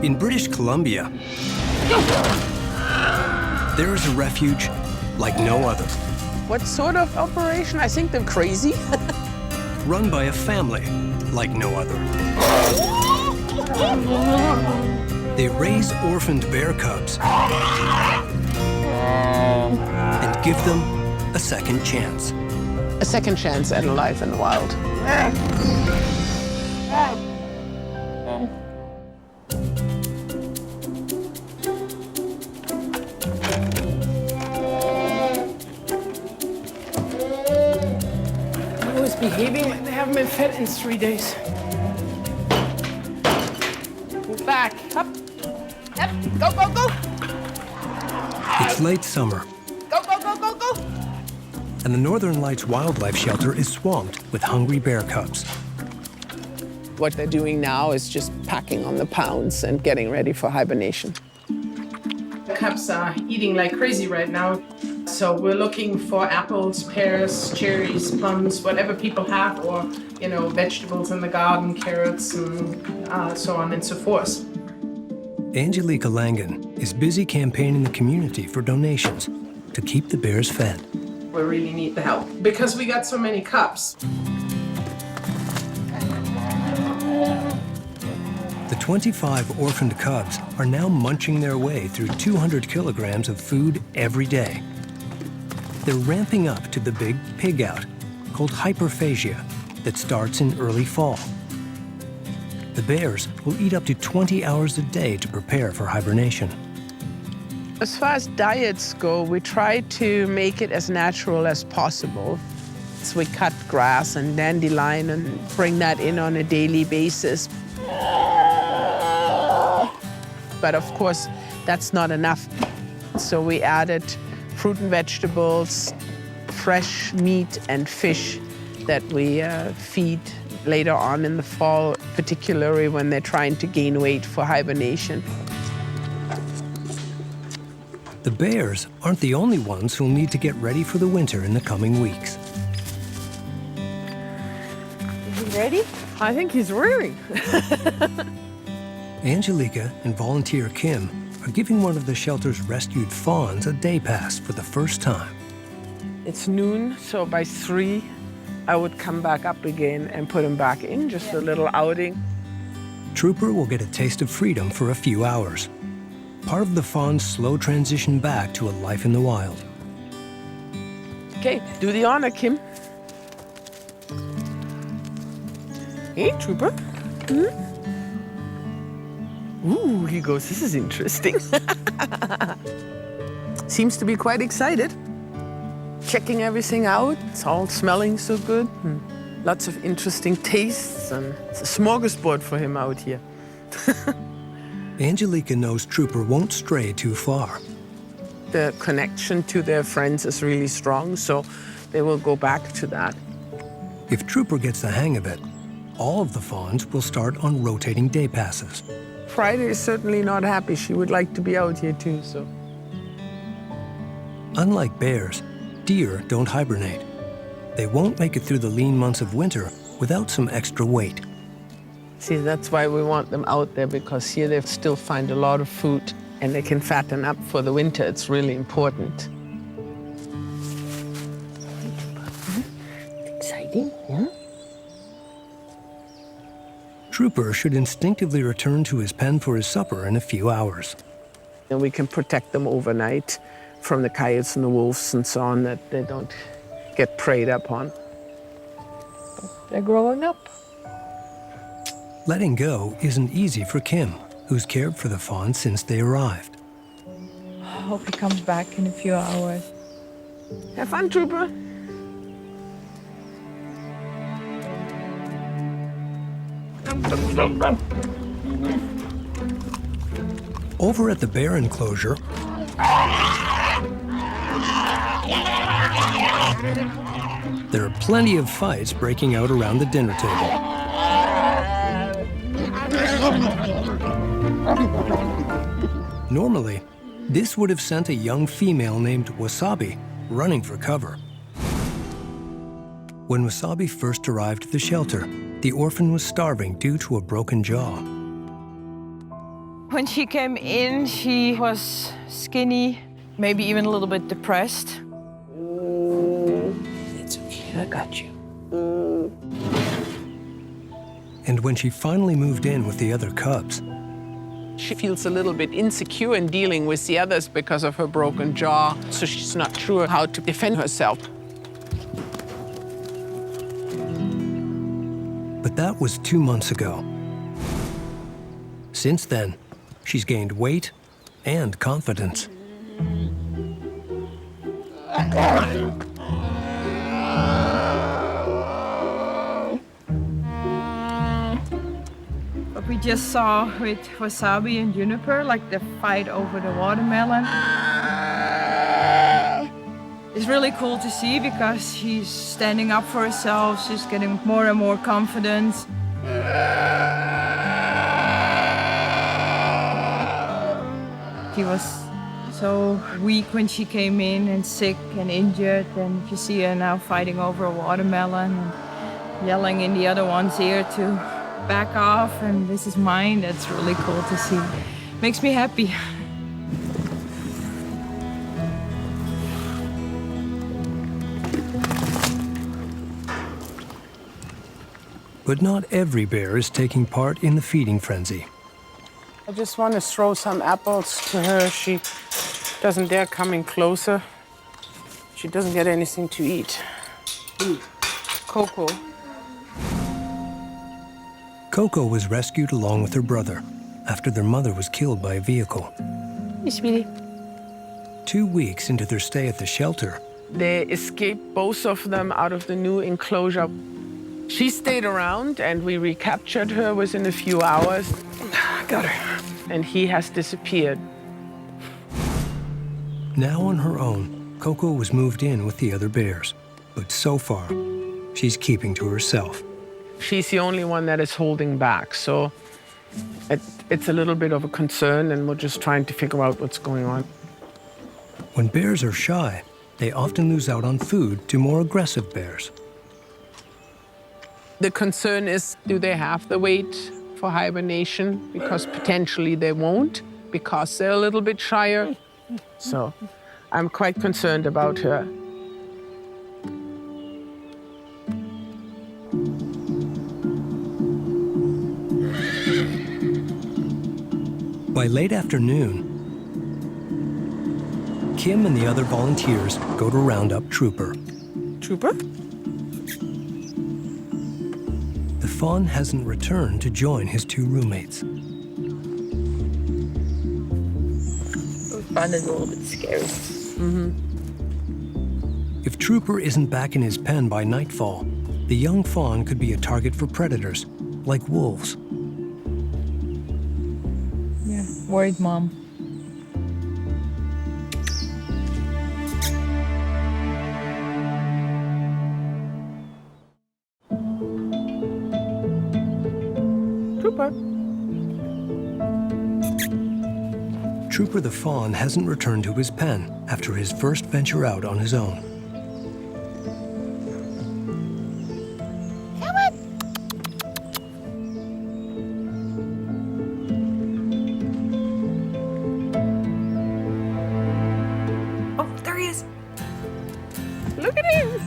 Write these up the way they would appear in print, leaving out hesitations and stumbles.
In British Columbia, there is a refuge like no other. What sort of operation? I think they're crazy. Run by a family like no other. They raise orphaned bear cubs and give them a second chance. A second chance at a life in the wild. Behaving like they haven't been fed in 3 days. Move back, up, yep, go, go, go. It's late summer, Go, go, go, go, go. and the Northern Lights Wildlife Shelter is swamped with hungry bear cubs. What they're doing now is just packing on the pounds and getting ready for hibernation. The cubs are eating like crazy right now. So we're looking for apples, pears, cherries, plums, whatever people have, or, you know, vegetables in the garden, carrots, and so on and so forth. Angelika Langen is busy campaigning the community for donations to keep the bears fed. We really need the help because we got so many cubs. The 25 orphaned cubs are now munching their way through 200 kilograms of food every day. They're ramping up to the big pig out, called hyperphagia, that starts in early fall. The bears will eat up to 20 hours a day to prepare for hibernation. As far as diets go, we try to make it as natural as possible. So we cut grass and dandelion and bring that in on a daily basis. But of course, that's not enough. So we added fruit and vegetables, fresh meat and fish that we feed later on in the fall, particularly when they're trying to gain weight for hibernation. The bears aren't the only ones who'll need to get ready for the winter in the coming weeks. Is he ready? I think he's ready. Angelika and volunteer Kim are giving one of the shelter's rescued fawns a day pass for the first time. It's noon, so by 3, I would come back up again and put him back in, just a little outing. Trooper will get a taste of freedom for a few hours, part of the fawn's slow transition back to a life in the wild. Okay, do the honor, Kim. Hey, Trooper. Hmm? Ooh, he goes, this is interesting. Seems to be quite excited. Checking everything out. It's all smelling so good. Lots of interesting tastes, and it's a smorgasbord for him out here. Angelika knows Trooper won't stray too far. The connection to their friends is really strong, so they will go back to that. If Trooper gets the hang of it, all of the fawns will start on rotating day passes. Friday is certainly not happy. She would like to be out here too, so. Unlike bears, deer don't hibernate. They won't make it through the lean months of winter without some extra weight. See, that's why we want them out there, because here they still find a lot of food and they can fatten up for the winter. It's really important. Exciting, yeah? Trooper should instinctively return to his pen for his supper in a few hours. And we can protect them overnight from the coyotes and the wolves and so on, that they don't get preyed upon. But they're growing up. Letting go isn't easy for Kim, who's cared for the fawn since they arrived. I hope he comes back in a few hours. Have fun, Trooper. Over at the bear enclosure, there are plenty of fights breaking out around the dinner table. Normally, this would have sent a young female named Wasabi running for cover. When Wasabi first arrived at the shelter, the orphan was starving due to a broken jaw. When she came in, she was skinny, maybe even a little bit depressed. It's okay, I got you. And when she finally moved in with the other cubs, She feels a little bit insecure in dealing with the others because of her broken jaw, so she's not sure how to defend herself. but that was 2 months ago. Since then, she's gained weight and confidence. What we just saw with Wasabi and Juniper, like the fight over the watermelon. It's really cool to see because she's standing up for herself, she's getting more and more confidence. She was so weak when she came in and sick and injured, and you see her now fighting over a watermelon and yelling in the other one's ear to back off, and this is mine. That's really cool to see. Makes me happy. But not every bear is taking part in the feeding frenzy. I just want to throw some apples to her. She doesn't dare coming closer. She doesn't get anything to eat. Coco. Coco was rescued along with her brother after their mother was killed by a vehicle. Hey, sweetie. 2 weeks into their stay at the shelter, They escaped, both of them, out of the new enclosure. She stayed around, and we recaptured her within a few hours. Got her. And he has disappeared. now on her own, Coco was moved in with the other bears. But so far, she's keeping to herself. She's the only one that is holding back, so it's a little bit of a concern, and we're just trying to figure out what's going on. When bears are shy, they often lose out on food to more aggressive bears. The concern is, do they have the weight for hibernation? Because potentially they won't, because they're a little bit shyer. So I'm quite concerned about her. By late afternoon, Kim and the other volunteers go to round up Trooper. Trooper? The fawn hasn't returned to join his 2 roommates. Fun is a little bit scary. If Trooper isn't back in his pen by nightfall, the young fawn could be a target for predators, like wolves. Yeah, worried mom. Trooper. Trooper the fawn hasn't returned to his pen after his first venture out on his own. Oh, there he is. Look at him.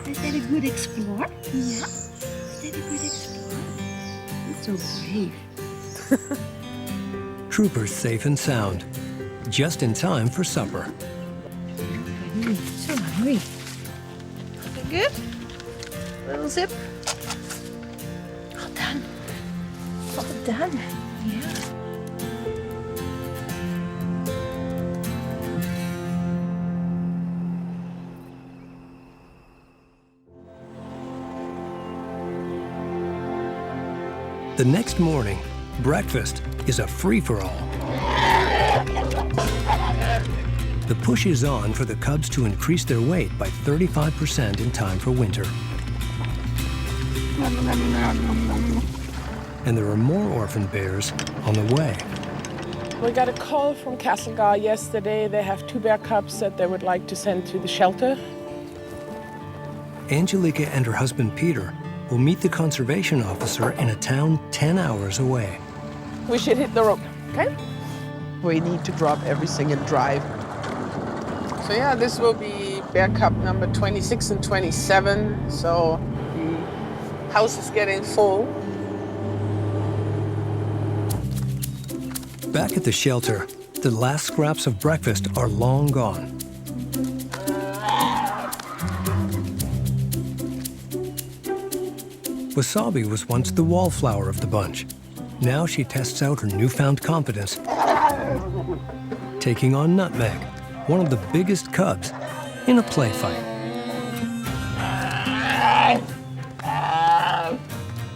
Is that a good explorer? Yeah. Is that a good explorer? He's so brave. Trooper's safe and sound, just in time for supper. So hungry. You good? Little zip. All done. All done. Yeah. The next morning, breakfast is a free-for-all. The push is on for the cubs to increase their weight by 35% in time for winter. And there are more orphan bears on the way. We got a call from Castlegar yesterday. They have 2 bear cubs that they would like to send to the shelter. Angelika and her husband Peter will meet the conservation officer in a town 10 hours away. We should hit the road, okay? We need to drop everything and drive. So yeah, this will be Bear Cub number 26 and 27. So the house is getting full. Back at the shelter, the last scraps of breakfast are long gone. Wasabi was once the wallflower of the bunch. Now she tests out her newfound confidence, taking on Nutmeg, one of the biggest cubs, in a play fight.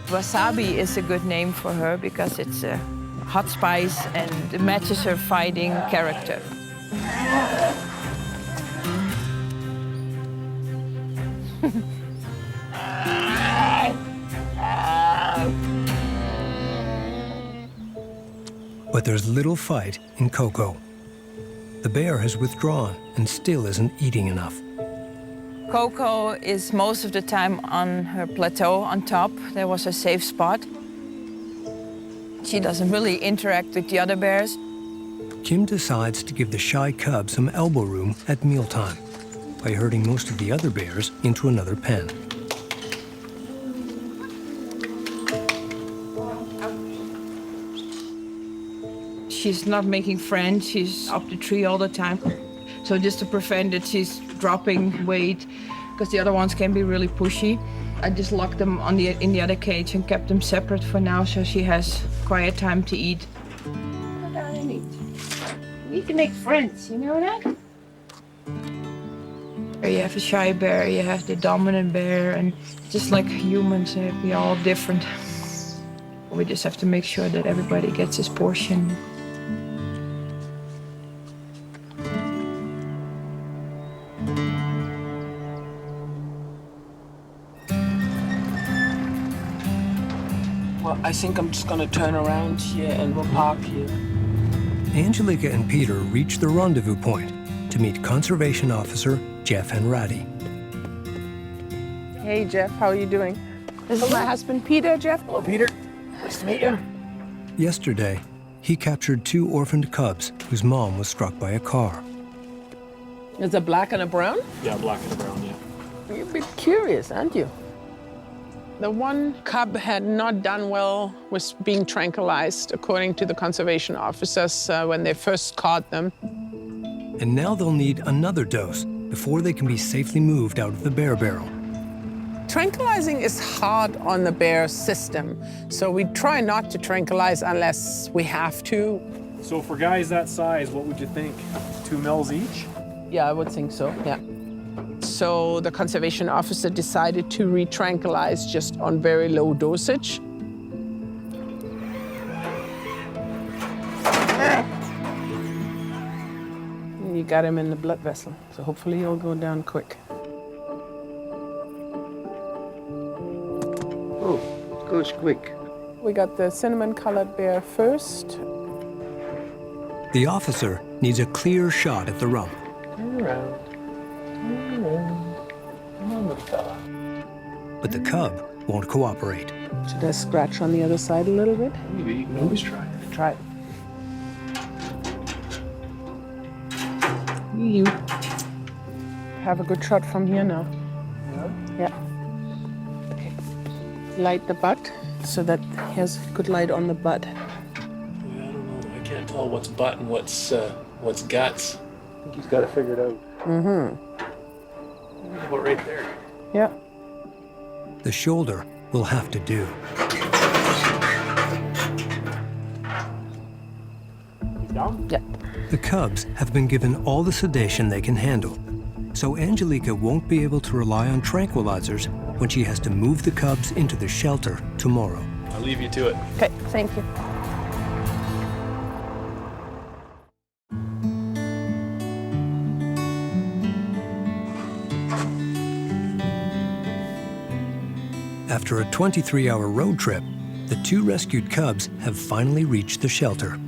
Wasabi is a good name for her because it's a hot spice and it matches her fighting character. But there's little fight in Coco. The bear has withdrawn and still isn't eating enough. Coco is most of the time on her plateau on top. There was a safe spot. She doesn't really interact with the other bears. Kim decides to give the shy cub some elbow room at mealtime by herding most of the other bears into another pen. She's not making friends. She's up the tree all the time. So just to prevent it, she's dropping weight because the other ones can be really pushy. I just locked them in the other cage and kept them separate for now so she has quiet time to eat. We can make friends, you know that? You have a shy bear, you have the dominant bear, and just like humans, we're all different. We just have to make sure that everybody gets his portion. Well, I think I'm just gonna turn around here and we'll park here. Angelika and Peter reach the rendezvous point to meet Conservation Officer Jeff Henratty. Hey, Jeff, how are you doing? This is my husband, Peter, Jeff. Hello, Peter. Nice to meet you. Yesterday, he captured 2 orphaned cubs whose mom was struck by a car. Is a black and a brown? Yeah, black and brown, yeah. You're a bit curious, aren't you? The one cub had not done well with being tranquilized, according to the conservation officers when they first caught them. And now they'll need another dose before they can be safely moved out of the bear barrel. Tranquilizing is hard on the bear system, so we try not to tranquilize unless we have to. So for guys that size, what would you think? 2 mils each? Yeah, I would think so, yeah. So the conservation officer decided to re-tranquilize just on very low dosage. You got him in the blood vessel, so hopefully he'll go down quick. Oh, it goes quick. We got the cinnamon-colored bear first. The officer needs a clear shot at the rump. Turn around. Turn around. Come on, little fella. But the cub won't cooperate. Should I scratch on the other side a little bit? Maybe you can always try. Try it. You have a good shot from here now. Yeah. Okay. Light the butt so that he has good light on the butt. I don't know. I can't tell what's butt and what's guts. I think he's got it figured out. Mm-hmm. How about right there? Yeah. The shoulder will have to do. He's down? Yeah. The cubs have been given all the sedation they can handle, so Angelika won't be able to rely on tranquilizers when she has to move the cubs into the shelter tomorrow. I'll leave you to it. Okay, thank you. After a 23-hour road trip, the 2 rescued cubs have finally reached the shelter.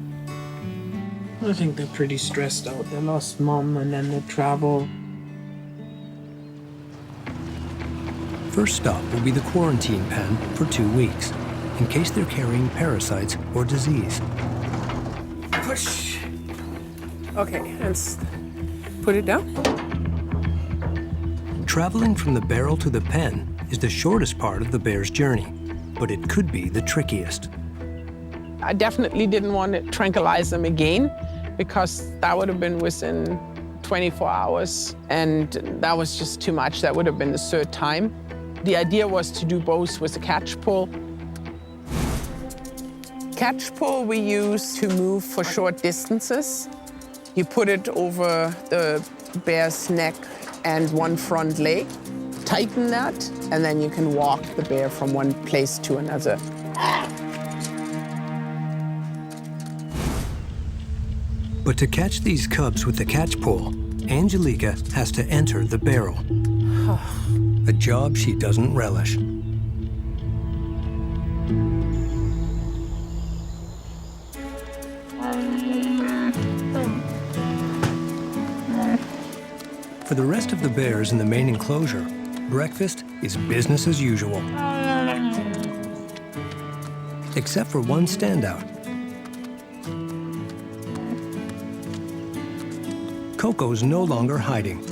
I think they're pretty stressed out. They lost mom and then they travel. For first stop will be the quarantine pen for 2 weeks, in case they're carrying parasites or disease. Push. Okay, let's put it down. Traveling from the barrel to the pen is the shortest part of the bear's journey, but it could be the trickiest. I definitely didn't want to tranquilize them again, because that would have been within 24 hours, and that was just too much. That would have been the third time. The idea was to do both with a catch pull. Catch pull we use to move for short distances. You put it over the bear's neck and one front leg, tighten that, and then you can walk the bear from one place to another. But to catch these cubs with the catch pole, Angelika has to enter the barrel. A job she doesn't relish. For the rest of the bears in the main enclosure, breakfast is business as usual. Except for one standout. Coco's no longer hiding.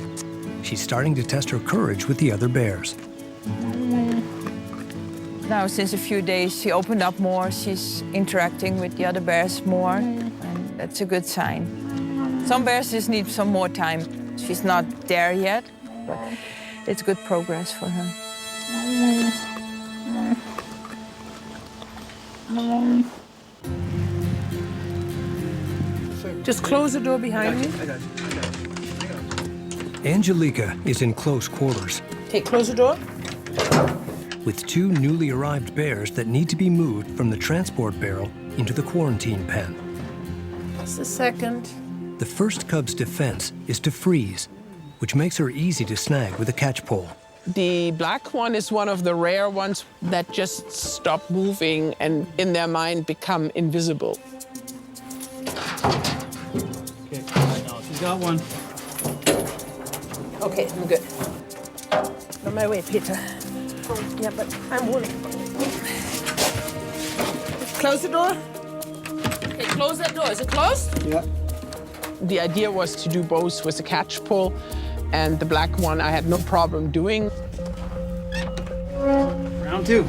She's starting to test her courage with the other bears. Now, since a few days, she opened up more. She's interacting with the other bears more, and that's a good sign. Some bears just need some more time. She's not there yet, but it's good progress for her. Just close the door behind me. Angelika is in close quarters Close the door. with 2 newly arrived bears that need to be moved from the transport barrel into the quarantine pen. Just a second. The first cub's defense is to freeze, which makes her easy to snag with a catch pole. The black one is one of the rare ones that just stop moving and in their mind become invisible. Okay, now she's got one. Okay, I'm good. On my way, Peter. Yeah, but I'm willing. Close the door. Okay, close that door. Is it closed? Yeah. The idea was to do both with a catch pull, and the black one I had no problem doing. Round 2.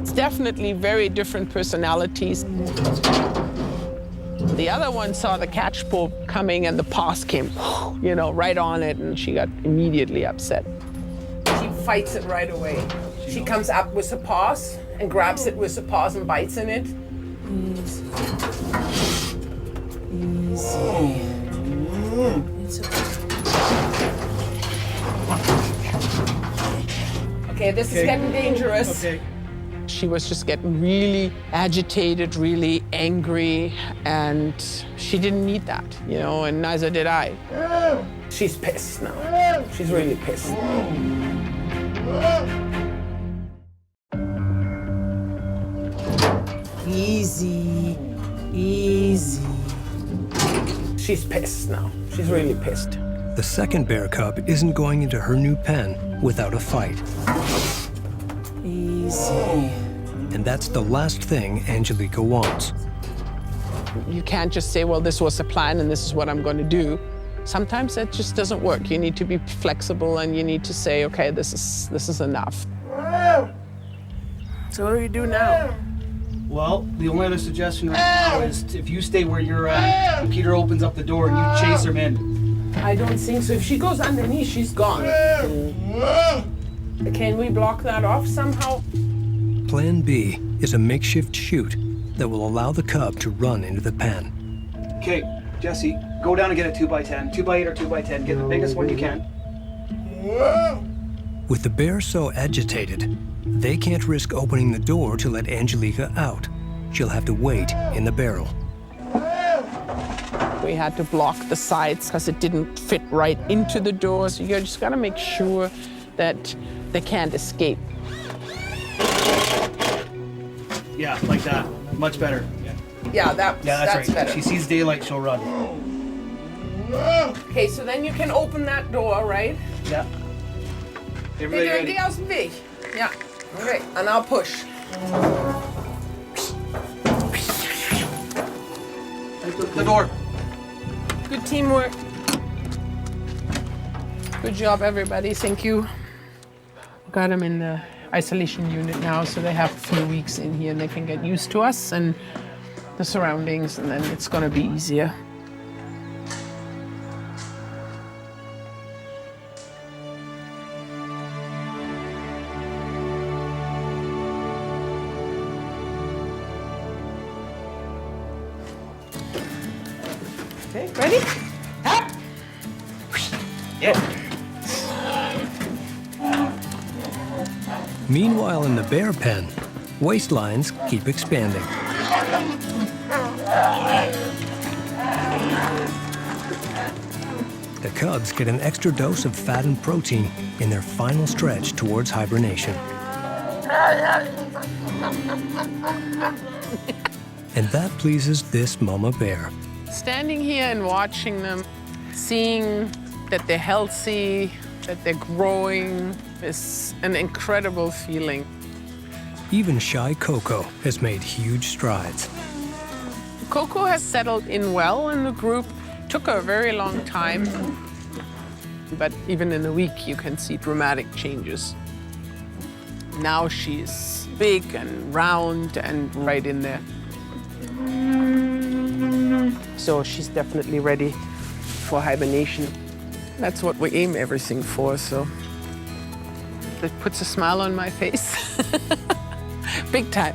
It's definitely very different personalities. The other one saw the catch pull coming and the paws came, you know, right on it, and she got immediately upset. She fights it right away. She comes up with the paws and grabs it with the paws and bites in it. Easy. Easy. It's okay, this is getting dangerous. Okay. She was just getting really agitated, really angry, and she didn't need that, you know, and neither did I. She's pissed now. She's really pissed. Easy, easy. She's pissed now. She's really pissed. The second bear cub isn't going into her new pen without a fight. Easy. And that's the last thing Angelika wants. You can't just say, well, this was the plan and this is what I'm going to do. Sometimes that just doesn't work. You need to be flexible and you need to say, okay, this is enough. So what do we do now? Well, the only other suggestion right now is if you stay where you're at, Peter opens up the door and you chase him in. I don't think so. If she goes underneath, she's gone. Can we block that off somehow? Plan B is a makeshift chute that will allow the cub to run into the pen. Okay, Jesse, go down and get a 2x10, 2x8 or 2x10. Get the biggest one you can. With the bear so agitated, they can't risk opening the door to let Angelika out. She'll have to wait in the barrel. We had to block the sides because it didn't fit right into the door. So you just got to make sure that they can't escape. Yeah, like that. Much better. Yeah, that's right. better. If she sees daylight, she'll run. Okay, so then you can open that door, right? Yeah. Everybody ready? Geh aus dem Weg. Ja, okay. And I'll push. The door. Good teamwork. Good job, everybody. Thank you. Got them in the isolation unit now, so they have a few weeks in here and they can get used to us and the surroundings, and then it's gonna be easier. Okay, ready? Yeah. Meanwhile, in the bear pen, waistlines keep expanding. The cubs get an extra dose of fat and protein in their final stretch towards hibernation. And that pleases this mama bear. Standing here and watching them, seeing that they're healthy, that they're growing, is an incredible feeling. Even shy Coco has made huge strides. Coco has settled in well in the group. Took her a very long time, but even in a week you can see dramatic changes. Now she's big and round and right in there. So she's definitely ready for hibernation. That's what we aim everything for, so it puts a smile on my face. Big time.